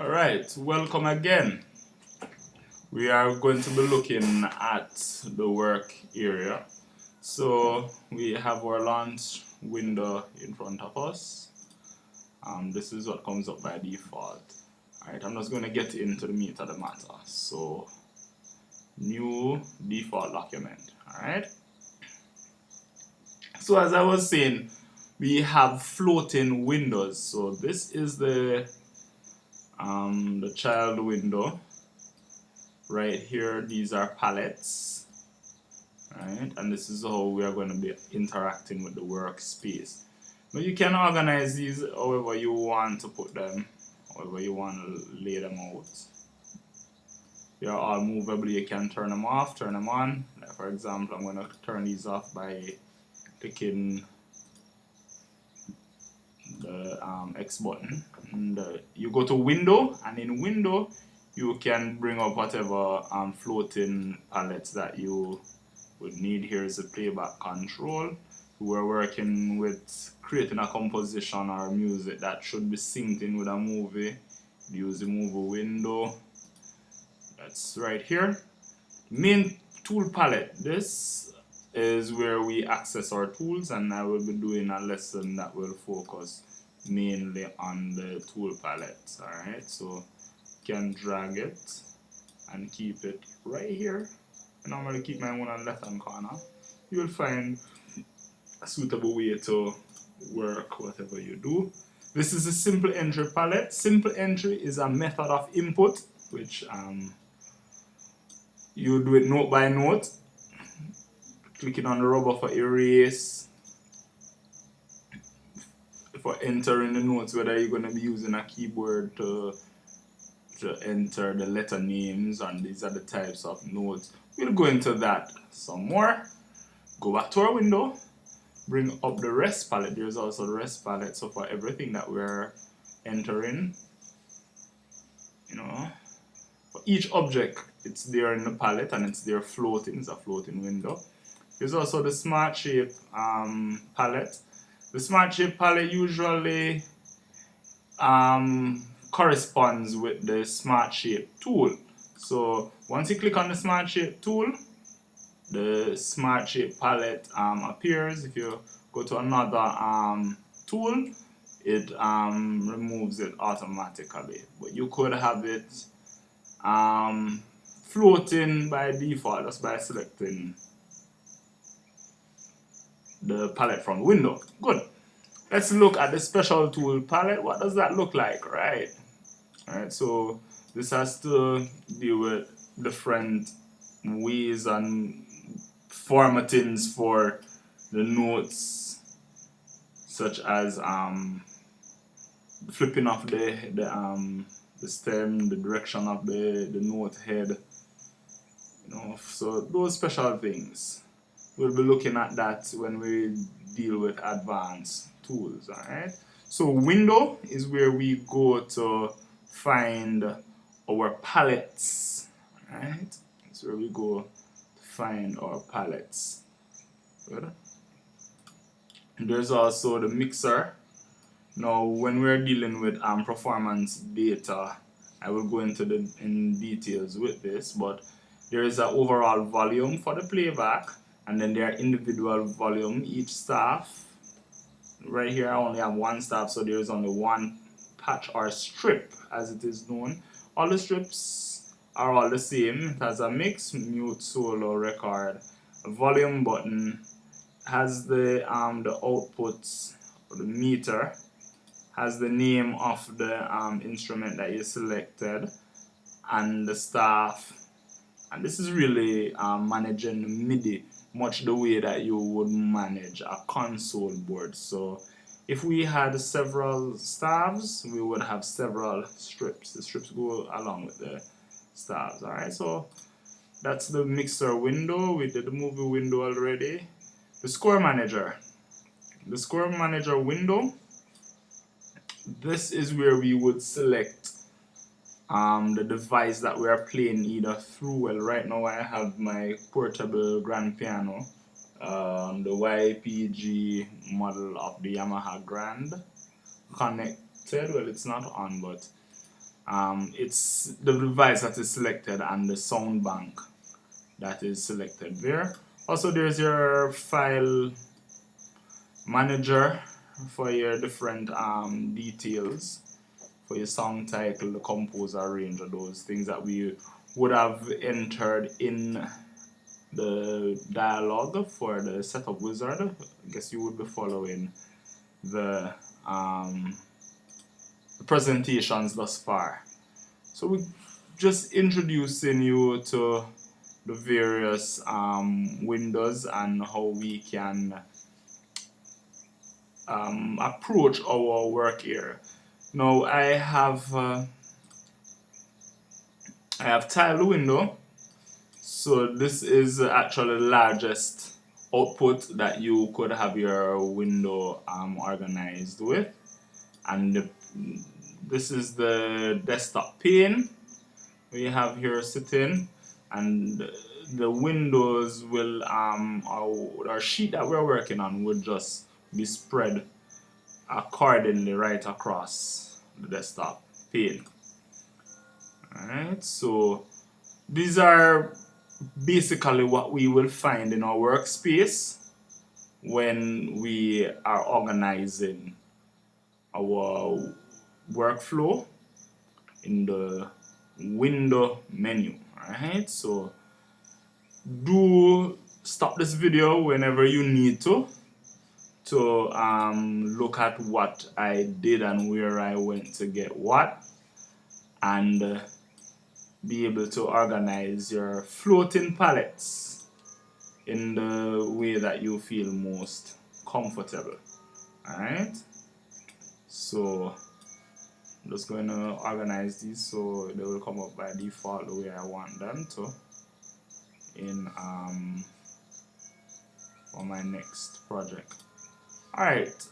Alright, welcome again. We are going to be looking at the work area. So we have our launch window in front of us. This is what comes up by default. Alright, I'm just going to get into the meat of the matter. So new default document. Alright. So as I was saying, we have floating windows. So this is the child window. Right here, these are palettes, right? And this is how we are going to be interacting with the workspace. Now you can organize these however you want to put them, however you want to lay them out. They are all movable. You can turn them off, turn them on. Like for example, I'm going to turn these off by clicking the X button. And you go to Window, and in Window you can bring up whatever floating palettes that you would need. Here is the playback control. We're working with creating a composition or music that should be synced in with a movie. Use the movie window. That's right here. Main tool palette. This is where we access our tools, and I will be doing a lesson that will focus mainly on the tool palette. Alright, so you can drag it and keep it right here. I normally keep my one on the left hand corner. You will find a suitable way to work whatever you do. This is a simple entry palette. Simple entry is a method of input which you do it note by note. Clicking on the rubber for erase, for entering the notes, whether you're going to be using a keyboard to enter the letter names, and these are the types of notes. We'll go into that some more. Go back to our window, bring up the rest palette. There's also the rest palette, so for everything that we're entering, for each object it's there in the palette and it's there floating. It's a floating window. There's also the Smart Shape palette. The Smart Shape palette usually corresponds with the Smart Shape tool. So once you click on the Smart Shape tool, the Smart Shape palette appears. If you go to another tool, it removes it automatically. But you could have it floating by default just by selecting the palette from the window. Good. Let's look at the special tool palette. What does that look like, right? Alright, so this has to deal with different ways and formattings for the notes, such as flipping of the stem, the direction of the note head, so those special things. We'll be looking at that when we deal with advanced tools. Alright, so window is where we go to find our palettes. Alright, that's where we go to find our palettes. Good. And there's also the mixer. Now when we're dealing with performance data, I will go into in details with this, but there is an overall volume for the playback, and then there are individual volume. Each staff, right here I only have one staff, so there is only one patch or strip as it is known. All the strips are all the same. It has a mix, mute, solo, record. A volume button has the outputs, the meter, has the name of the instrument that you selected, and the staff. And this is really managing MIDI much the way that you would manage a console board. So if we had several staffs, we would have several strips. The strips go along with the staffs. Alright, so that's the mixer window. We did the movie window already. The score manager. The score manager window, this is where we would select the device that we are playing either through. Well, right now I have my portable grand piano, the YPG model of the Yamaha Grand connected. Well, it's not on, but it's the device that is selected and the sound bank that is selected there. Also, there's your file manager for your different details for your song title, the composer range, of those things that we would have entered in the dialog for the setup wizard. I guess you would be following the presentations thus far. So we're just introducing you to the various windows and how we can approach our work here. Now I have tiled the window, so this is actually the largest output that you could have your window organized with, and this is the desktop pane we have here sitting, and the windows will our sheet that we're working on would just be spread accordingly right across the desktop pane. Alright, so these are basically what we will find in our workspace when we are organizing our workflow in the window menu. Alright, so do stop this video whenever you need to look at what I did and where I went to get what, and be able to organize your floating palettes in the way that you feel most comfortable. Alright, so I'm just going to organize these so they will come up by default the way I want them to in for my next project. Alright,